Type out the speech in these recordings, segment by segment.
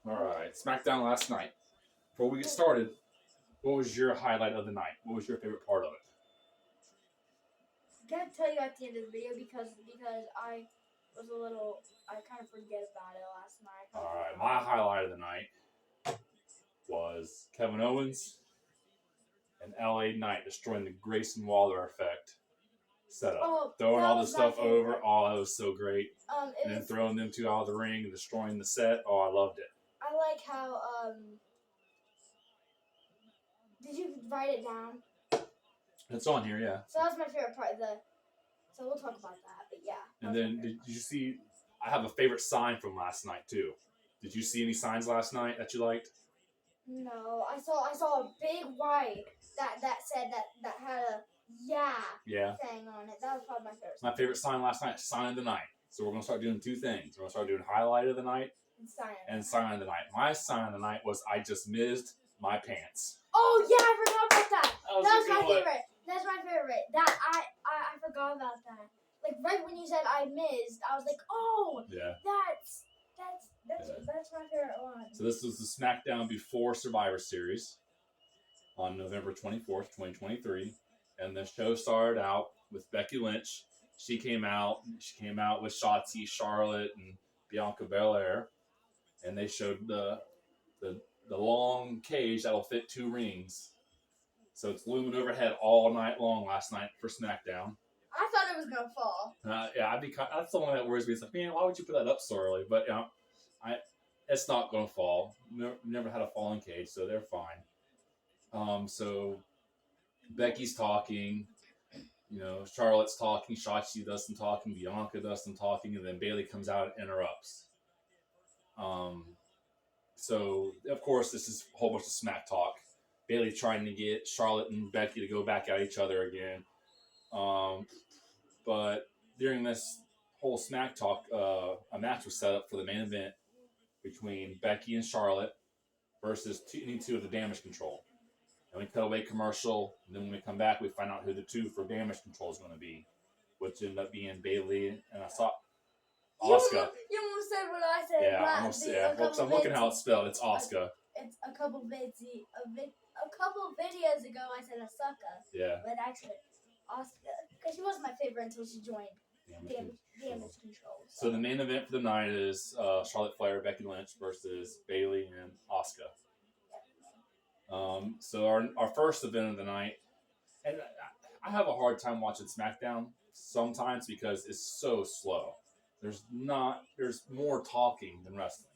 All right, SmackDown last night. Before we get started, what was your highlight of the night? What was your favorite part of it? I can't tell you at the end of the video because I kind of forget about it last night. All right, my highlight of the night was Kevin Owens and LA Knight destroying the Grayson Waller effect setup. Throwing all this stuff over. Oh, that was so great. And then throwing them two out of the ring and destroying the set. Oh, I loved it. I like how did you write it down? It's on here, yeah. So that was my favorite part. So we'll talk about that, but yeah. And then did you see? I have a favorite sign from last night too. Did you see any signs last night that you liked? No, I saw a big white that said that had a thing on it. That was probably my favorite. My favorite sign last night, sign of the night. So we're gonna start doing two things. We're gonna start doing highlight of the night and sign of the night. My sign of the night was I just missed my pants. Oh yeah, I forgot about that. That was my one. favorite. That's my favorite. That I forgot about that. Like right when you said I missed, I was like, oh yeah, that's my favorite one. So this was the SmackDown before Survivor Series on November 24th, 2023. And the show started out with Becky Lynch. She came out with Shotzi, Charlotte, and Bianca Belair. And they showed the long cage that'll fit 2 rings. So it's looming overhead all night long last night for SmackDown. I thought it was gonna fall. That's the one that worries me. It's like, man, why would you put that up so early? But it's not gonna fall. Never had a falling cage, so they're fine. So Becky's talking, Charlotte's talking, Shotzi does some talking, Bianca does some talking, and then Bayley comes out and interrupts. So of course this is a whole bunch of smack talk. Bayley trying to get Charlotte and Becky to go back at each other again. But during this whole smack talk, a match was set up for the main event between Becky and Charlotte versus any two of the Damage Control. And we cut away commercial, and then when we come back, we find out who the two for Damage Control is going to be, which ended up being Bayley and Asuka. You almost said what I said. Yeah, because I'm looking how it's spelled. It's Asuka. It's a couple videos ago I said Asuka. Yeah. But actually, Asuka, because she wasn't my favorite until she joined Damage Control. So the main event for the night is Charlotte Flair, Becky Lynch versus Bayley and Asuka. So our first event of the night, and I have a hard time watching SmackDown sometimes because it's so slow. There's more talking than wrestling.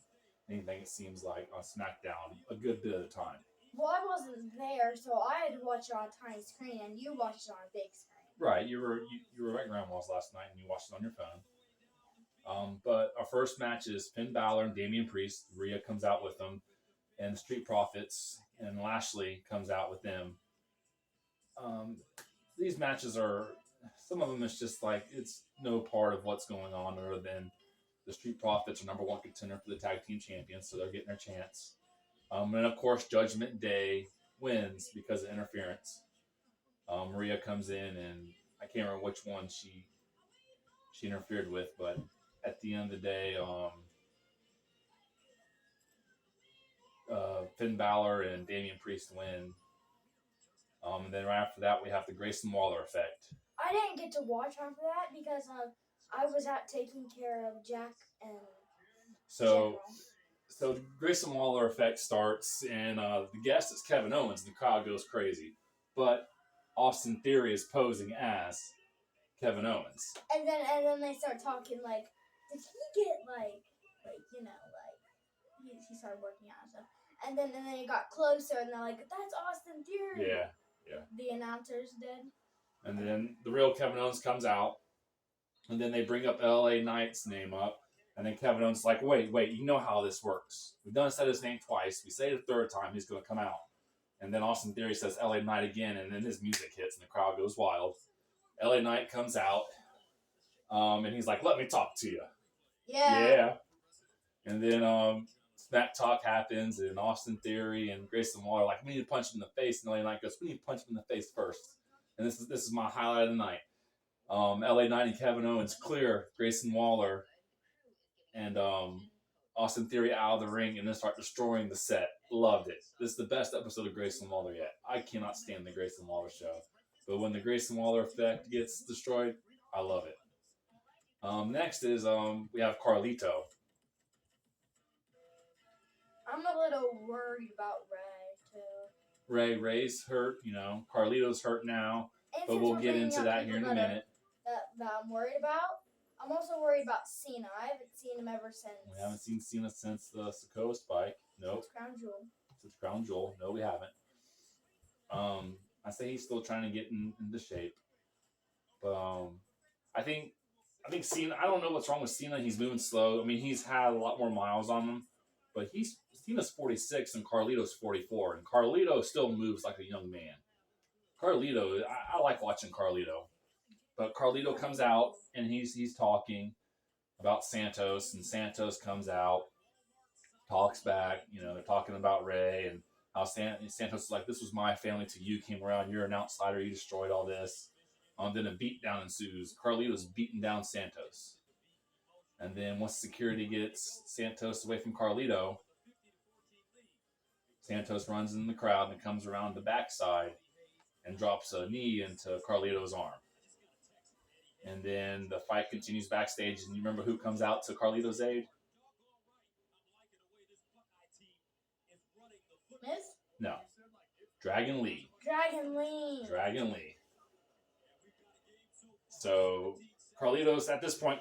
Anything it seems like on SmackDown a good bit of the time. Well, I wasn't there, so I had to watch it on a tiny screen, and you watched it on a big screen. Right, you were at Grandma's last night, and you watched it on your phone. But our first match is Finn Balor and Damian Priest. Rhea comes out with them, and the Street Profits and Lashley comes out with them. These matches some of them is just like it's no part of what's going on other than the Street Profits are number 1 contender for the tag team champions, so they're getting their chance. And of course, Judgment Day wins because of interference. Rhea comes in, and I can't remember which one she interfered with, but at the end of the day, Finn Balor and Damian Priest win. And then right after that, we have the Grayson Waller effect. I didn't get to watch after that because I was out taking care of Jack and So the Grayson Waller effect starts, and the guest is Kevin Owens, and the crowd goes crazy. But Austin Theory is posing as Kevin Owens. And then they start talking like, did he get he started working out and stuff. And then it got closer, and they're like, that's Austin Theory. Yeah. The announcers did. And then the real Kevin Owens comes out, and then they bring up LA Knight's name up, and then Kevin Owens is like, wait, you know how this works. We've done said his name twice. We say it the third time, he's going to come out. And then Austin Theory says LA Knight again, and then his music hits, and the crowd goes wild. LA Knight comes out, and he's like, let me talk to you. Yeah. And then smack talk happens, and Austin Theory and Grayson Waller are like, we need to punch him in the face. And LA Knight goes, we need to punch him in the face first. And this is my highlight of the night. LA Knight and Kevin Owens clear Grayson Waller and Austin Theory out of the ring and then start destroying the set. Loved it. This is the best episode of Grayson Waller yet. I cannot stand the Grayson Waller show. But when the Grayson Waller effect gets destroyed, I love it. Next is we have Carlito. I'm a little worried about Ray too. Ray's hurt, Carlito's hurt now, And but since we'll we're get bringing into up that here in people a that minute. That I'm worried about. I'm also worried about Cena. I haven't seen him ever since. We haven't seen Cena since the Sokoa spike. Nope. It's Crown Jewel. Since Crown Jewel. No, we haven't. I say he's still trying to get into shape. But I think Cena, I don't know what's wrong with Cena. He's moving slow. I mean, he's had a lot more miles on him. But Cena's 46 and Carlito's 44. And Carlito still moves like a young man. Carlito, I like watching Carlito. But Carlito comes out and he's talking about Santos, and Santos comes out, talks back. They're talking about Ray and how Santos is like, this was my family till you came around. You're an outsider. You destroyed all this. Then a beatdown ensues. Carlito's beating down Santos. And then once security gets Santos away from Carlito, Santos runs in the crowd and comes around the backside and drops a knee into Carlito's arm. And then the fight continues backstage. And you remember who comes out to Carlito's aid? Miz? No. Dragon Lee. Dragon Lee. So Carlito's at this point,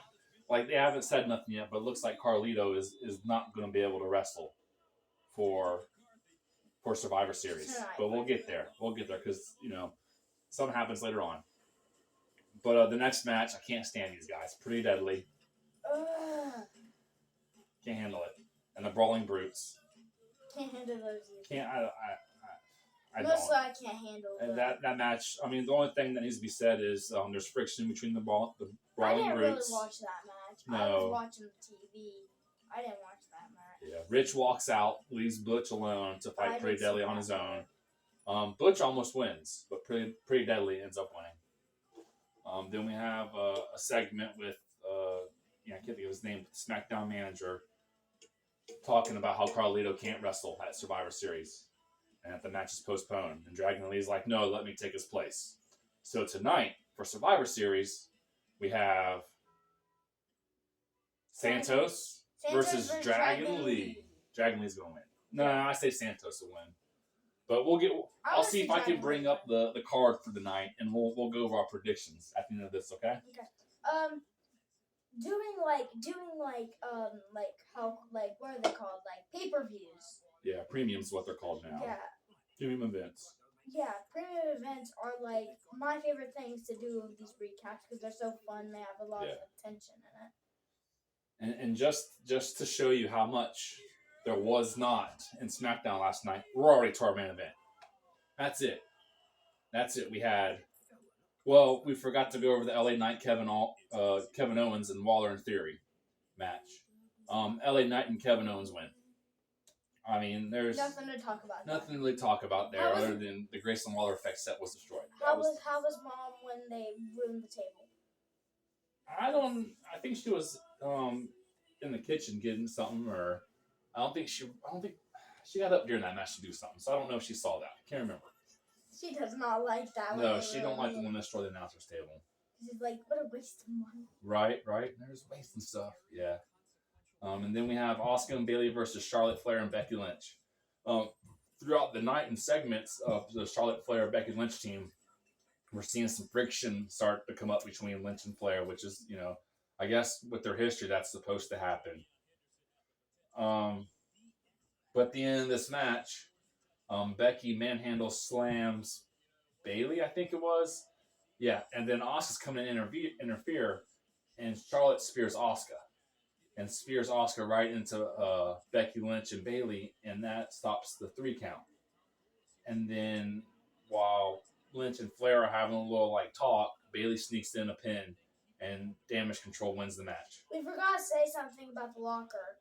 like, they haven't said nothing yet, but it looks like Carlito is not going to be able to wrestle for Survivor Series. Tonight. But we'll get there. Because, something happens later on. But the next match, I can't stand these guys. Pretty Deadly. Can't handle it. And the Brawling Brutes. Can't handle those either. I Mostly don't. I can't handle And that. that match, I mean, the only thing that needs to be said is there's friction between the I Brawling didn't really Brutes. watch that match. No. I was watching the TV. I didn't watch that match. Yeah, Rich walks out, leaves Butch alone to fight I Pretty didn't Deadly see on that. his own. Butch almost wins, but Pretty Deadly ends up winning. Then we have a segment with, I can't think of his name, but the Smackdown manager talking about how Carlito can't wrestle at Survivor Series and that the match is postponed. And Dragon Lee's like, no, let me take his place. So tonight, for Survivor Series, we have Santos versus Dragon Lee. Dragon Lee's going to win. No, I say Santos will win. But I'll see if I can bring up the card for the night, and we'll go over our predictions at the end of this, okay? Okay. Doing like how what are they called? Like pay-per-views. Yeah, premium's what they're called now. Yeah. Premium events. Yeah, premium events are like my favorite things to do with these recaps because they're so fun. They have a lot of attention in it. And just to show you how much there was not in SmackDown last night, we're already to our main event. That's it. We forgot to go over the LA Knight Kevin Owens and Waller and Theory match. LA Knight and Kevin Owens win. I mean, there's Nothing to talk about. nothing to really talk about there other than the Grayson Waller effect set was destroyed. How was Mom when they ruined the table? I think she was in the kitchen getting something, or I don't think she got up during that match to do something. So I don't know if she saw that. I can't remember. She does not like that. No, she don't like the one that destroyed the announcer's table. She's like, what a waste of money. Right. There's wasting stuff. Yeah. And then we have Asuka and Bayley versus Charlotte Flair and Becky Lynch. Throughout the night and segments of the Charlotte Flair Becky Lynch team, we're seeing some friction start to come up between Lynch and Flair, which is, I guess with their history, that's supposed to happen. But at the end of this match, Becky manhandle slams Bayley, I think it was. Yeah, and then Asuka's coming in and interfere, and Charlotte spears Asuka. And spears Asuka right into Becky Lynch and Bayley, and that stops the 3 count. And then while Lynch and Flair are having a little talk, Bayley sneaks in a pin, and Damage Control wins the match. We forgot to say something about the locker.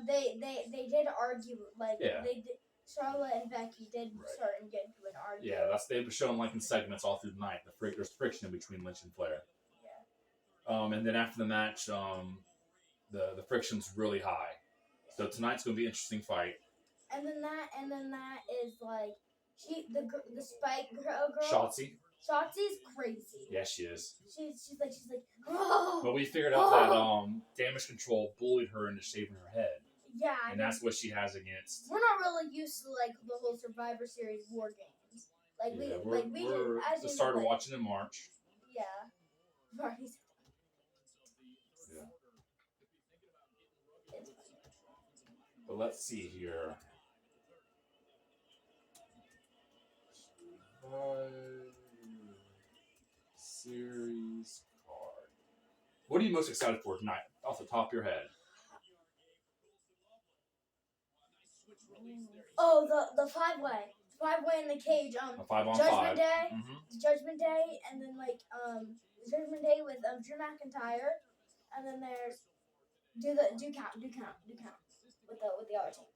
They did argue they did. Charlotte and Becky did start and get into an argument. Yeah, they've shown in segments all through the night. There's friction between Lynch and Flair. Yeah. And then after the match, the friction's really high. So tonight's gonna be an interesting fight. And then that is like the Spike girl. Shotzi. Shotzi's crazy. Yeah, she is. She's like oh. But we figured out that Damage Control bullied her into shaving her head. Yeah. And that's what she has against. We're not really used to like the whole Survivor Series war games. Like we started watching in March. Yeah. Right. Yeah. But let's see here. Series card. What are you most excited for tonight, off the top of your head? Oh, the 5-way in the cage. A 5-on-5. Judgment Day. Mm-hmm. Judgment Day, and then like Judgment Day with Drew McIntyre, and then there's do count with the other team.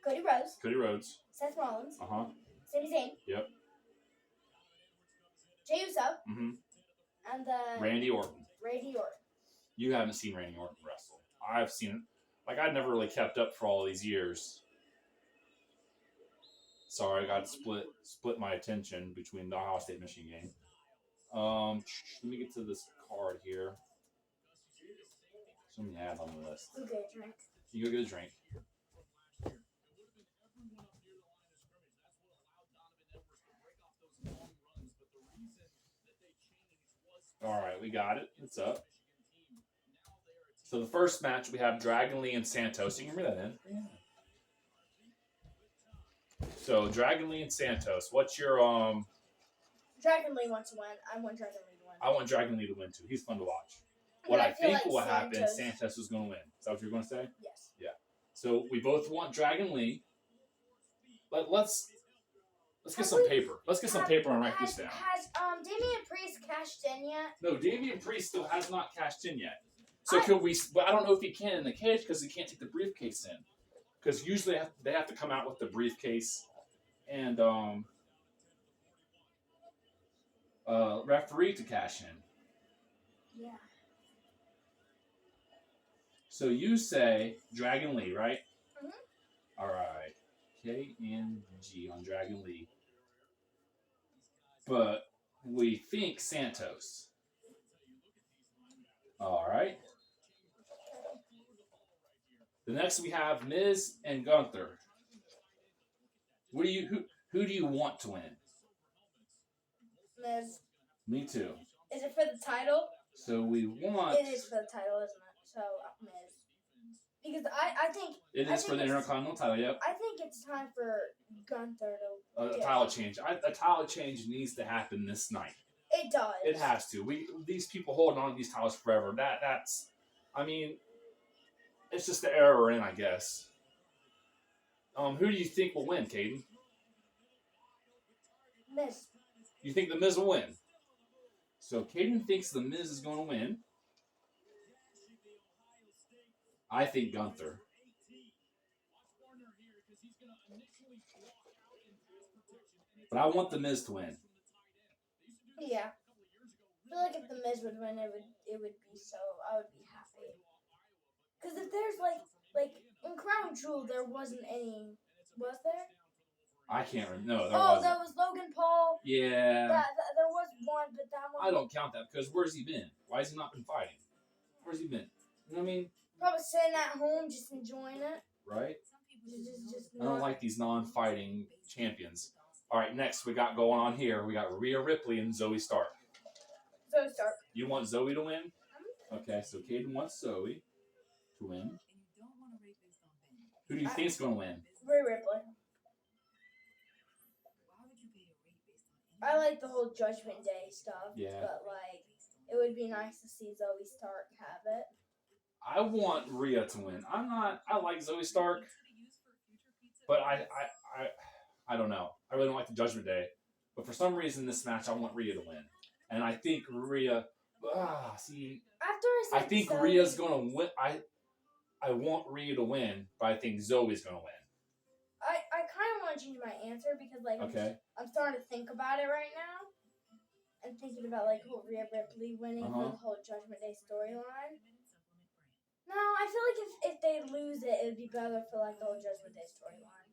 Cody Rhodes. Seth Rollins. Sami Zayn. Yep. Jey Uso. Mm-hmm. And then Randy Orton. You haven't seen Randy Orton wrestle. I've seen it. Like, I'd never really kept up for all these years. Sorry, I got split my attention between the Ohio State Michigan game. Let me get to this card here. So many ads on the list. Go get a drink. You go get a drink. All right, we got it. It's up. So the first match, we have Dragon Lee and Santos. You can bring that in. Yeah. So Dragon Lee and Santos. What's your Dragon Lee wants to win. I want Dragon Lee to win. I want Dragon Lee to win too. He's fun to watch. What I think will happen is Santos is going to win. Is that what you're going to say? Yes. Yeah. So we both want Dragon Lee. Let's get some paper. Let's get some paper and write this down. Has Damian Priest cashed in yet? No, Damian Priest still has not cashed in yet. So could we? But I don't know if he can in the cage because he can't take the briefcase in. Because usually they have to come out with the briefcase and referee to cash in. Yeah. So you say Dragon Lee, right? Mm-hmm. All right. KNG on Dragon Lee. But we think Santos. All right. The next we have Miz and Gunther. Who do you want to win? Miz. Me too. Is it for the title? So we want. It is for the title, isn't it? So Miz. Because I think it is for the Intercontinental title. Yep. I think it's time for Gunther to a title change. A title change needs to happen this night. It does. It has to. These people holding on to these titles forever. That's. I mean, it's just the era we're in, I guess. Who do you think will win, Caden? Miz. You think the Miz will win? So Caden thinks the Miz is going to win. I think Gunther. But I want the Miz to win. Yeah. I feel like if the Miz would win, it would be so. I would be happy. Because if there's like in Crown Jewel, there wasn't any. Was there? I can't remember. No, there wasn't. wasn't. That was Logan Paul. Yeah. There was one, but that one. I don't count that because where's he been? Why has he not been fighting? Where's he been? You know what I mean? Probably sitting at home, just enjoying it. Right. Just I don't like these non-fighting champions. All right, next we got going on here. We got Rhea Ripley and Zoe Stark. Zoe Stark. You want Zoe to win? Okay, so Caden wants Zoe to win. Who do you think is going to win? Rhea Ripley. I like the whole Judgment Day stuff. Yeah. But like, it would be nice to see Zoe Stark have it. I want Rhea to win. I like Zoe Stark, but I don't know. I really don't like the Judgment Day. But for some reason, this match, I want Rhea to win. And I think Rhea, I think Zoe, Rhea's going to win. I want Rhea to win, but I think Zoe's going to win. I kind of want to change my answer because, like, okay. I'm starting to think about it right now. And thinking about, like, Rhea Ripley winning for the whole Judgment Day storyline. No, I feel like if they lose it, it would be better for like the whole Judgment Day storyline.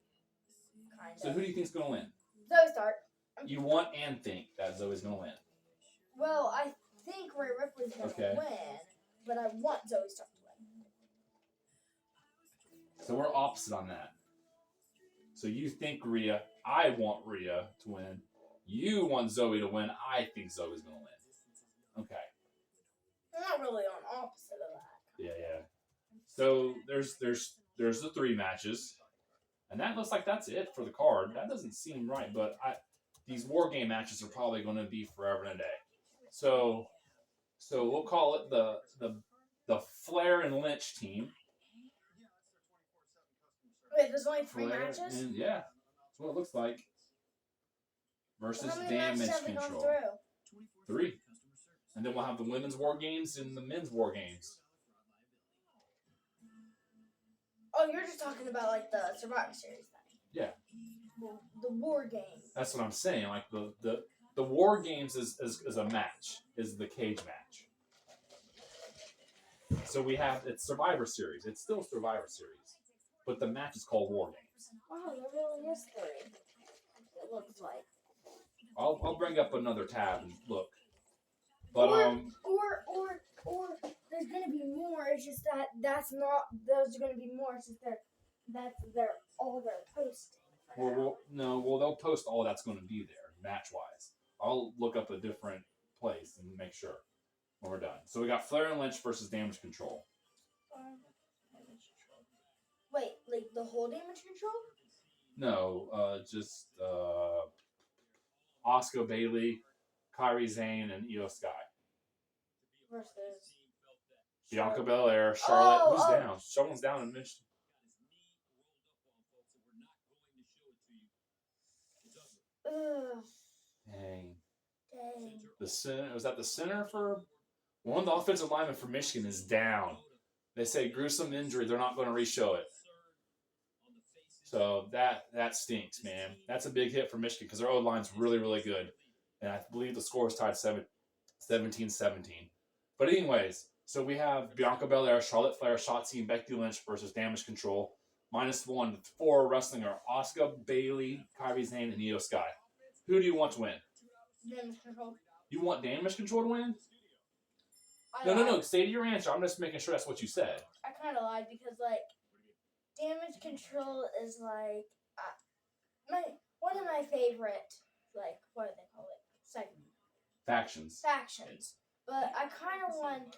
Kind of. So who do you think's gonna win? Zoe Stark. You want and think that Zoe's gonna win. Well, I think Rhea Ripley's gonna win, but I want Zoe Stark to win. So we're opposite on that. So you think Rhea, I want Rhea to win. You want Zoe to win. I think Zoe's gonna win. Okay. I'm not really on opposite of that. Yeah. So there's the 3 matches, and that looks like that's it for the card. That doesn't seem right, but these War Game matches are probably going to be forever and a day. So we'll call it the Flair and Lynch team. Wait, there's only 3 matches? Yeah, that's what it looks like. Versus How many Damage matches have we gone Control. through? 3. And then we'll have the Women's War Games and the Men's War Games. Oh, you're just talking about like the Survivor Series thing. Yeah. The War Games. That's what I'm saying. Like the War Games is a match, is the cage match. So we have, it's Survivor Series. It's still Survivor Series. But the match is called War Games. Wow, there really is 3. It looks like. I'll bring up another tab and look. But or there's gonna be more. It's just that's not. There's gonna be more. It's just that's all they're posting. Well, they'll post all that's going to be there match wise. I'll look up a different place and make sure when we're done. So we got Flair and Lynch versus Damage Control. Wait, like the whole Damage Control? No, just Asuka, Bayley, Kairi Sane, and Io Sky. Versus Bianca Belair, Charlotte. Oh, Who's down? Someone's down in Mitch. Dang. The center, was that the center for one of the offensive linemen for Michigan is down. They say gruesome injury. They're not going to re-show it. So that stinks, man. That's a big hit for Michigan because their O-line's really, really good. And I believe the score is tied 17-17. But anyways, so we have Bianca Belair, Charlotte Flair, Shotzi, and Becky Lynch versus Damage Control. -1. 4 wrestling are Asuka, Bayley, Kairi Sane, and Io Sky. Who do you want to win? Damage Control. You want Damage Control to win? No. Say to your answer. I'm just making sure that's what you said. I kind of lied because, like, Damage Control is, like, one of my favorite, like, what do they call it? Factions. But I kind of want...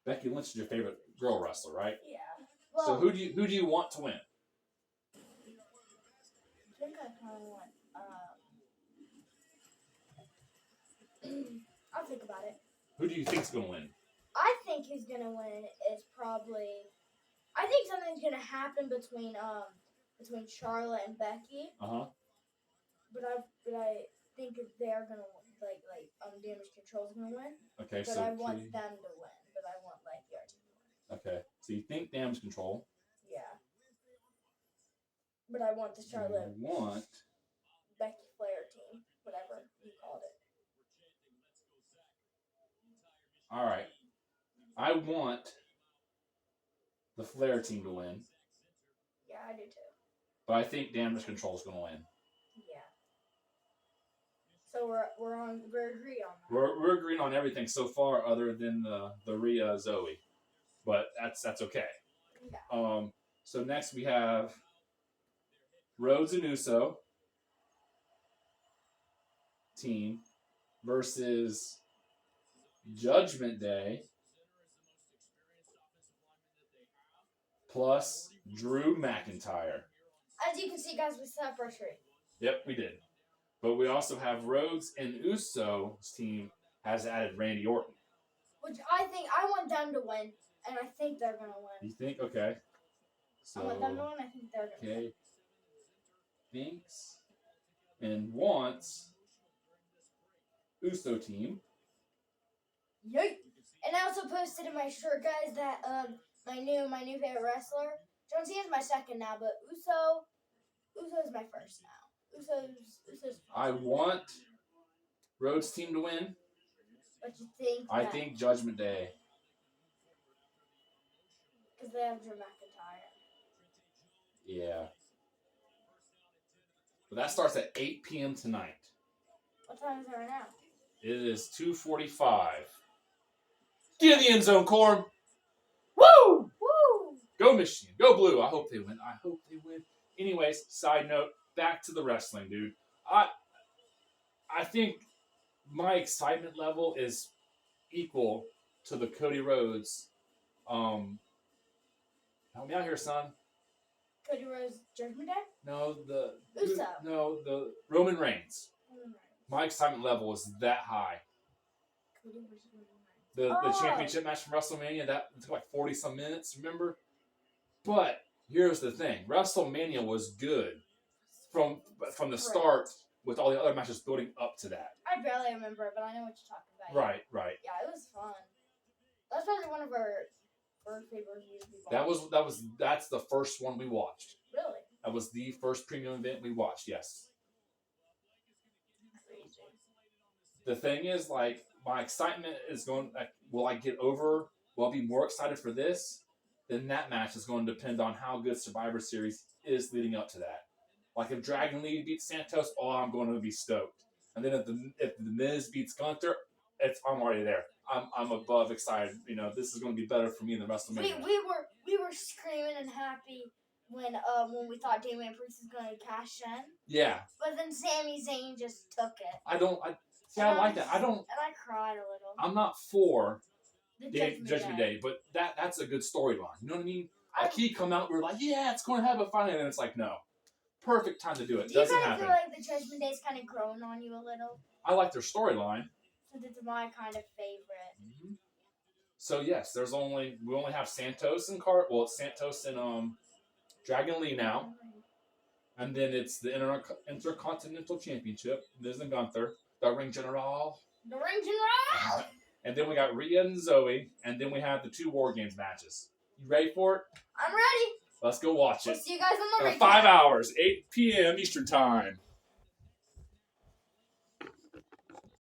Becky Lynch is your favorite girl wrestler, right? Yeah. Well, so who do you want to win? I think I kind of want... I'll think about it. Who do you think's going to win? I think who's going to win is probably... I think something's going to happen between Charlotte and Becky. Uh-huh. But I think they're going to like Damage Control's going to win. Okay, but I want them to win. But I want like the team to win. Okay. So you think Damage Control? Yeah. But I want the Charlotte. You want Becky Flair team, whatever you called it. All right. I want the Flair team to win. Yeah, I do too. But I think Damage Control is going to win. Yeah. So we're agreed on that. We're agreeing on everything so far, other than the Rhea Zoe, but that's okay. Yeah. So next we have Rhodes and Uso team versus Judgment Day plus Drew McIntyre. As you can see, guys, we set up our tree. Yep, we did. But we also have Rhodes and Uso's team has added Randy Orton. Which I want them to win, and I think they're going to win. You think? Okay. So, I want them to win, I think they're going to win. Okay. Thinks and wants Uso team. Yay! And I also posted in my shirt, guys, that my new favorite wrestler. John Cena's my second now, but Uso's my first now. Uso's I want Rhodes team to win. What you think? I think Judgment Day. Because they have Drew McIntyre. Yeah. But that starts at 8 p.m. tonight. What time is it right now? It is 2:45. Get in the end zone, Corm. Woo! Woo! Go Michigan. Go Blue. I hope they win. Anyways, side note, back to the wrestling, dude. I think my excitement level is equal to the Cody Rhodes. Help me out here, son. Cody Rhodes Judgment Day? No, the Roman Roman Reigns. Reigns. My excitement level is that high. Cody versus Roman Reigns. The championship match from WrestleMania, that took like 40 some minutes, remember? But here's the thing. WrestleMania was good from the start with all the other matches building up to that. I barely remember it, but I know what you're talking about. Right. Yeah, it was fun. That's probably one of our favorite reviews we watched. That's the first one we watched. Really? That was the first premium event we watched, yes. Crazy. The thing is, like, my excitement is going, like, will I be more excited for this? Then that match is going to depend on how good Survivor Series is leading up to that. Like, if Dragon Lee beats Santos, I'm going to be stoked. And then if the Miz beats Gunther, I'm already there. I'm above excited. You know, this is going to be better for me than WrestleMania. We were screaming and happy when we thought Damian Priest was going to cash in. Yeah. But then Sami Zayn just took it. I like that. And I cried a little. I'm not for the Judgment Day, but that's a good storyline. You know what I mean? Like, he come out, we're like, yeah, it's going to happen finally, and it's like, no. Perfect time to do it. Doesn't happen. Do you kind of feel like the Judgment Day is kind of growing on you a little? I like their storyline. So it's my kind of favorite. Mm-hmm. So yes, we only have Santos and it's Santos and Dragon Lee now, and then it's the Intercontinental Championship. Miz and Gunther, the Ring General. The Ring General. And then we got Rhea and Zoe, and then we have the 2 War Games matches. You ready for it? I'm ready. Let's go watch it. We'll see you guys on the recap. 5 hours, 8 p.m. Eastern Time.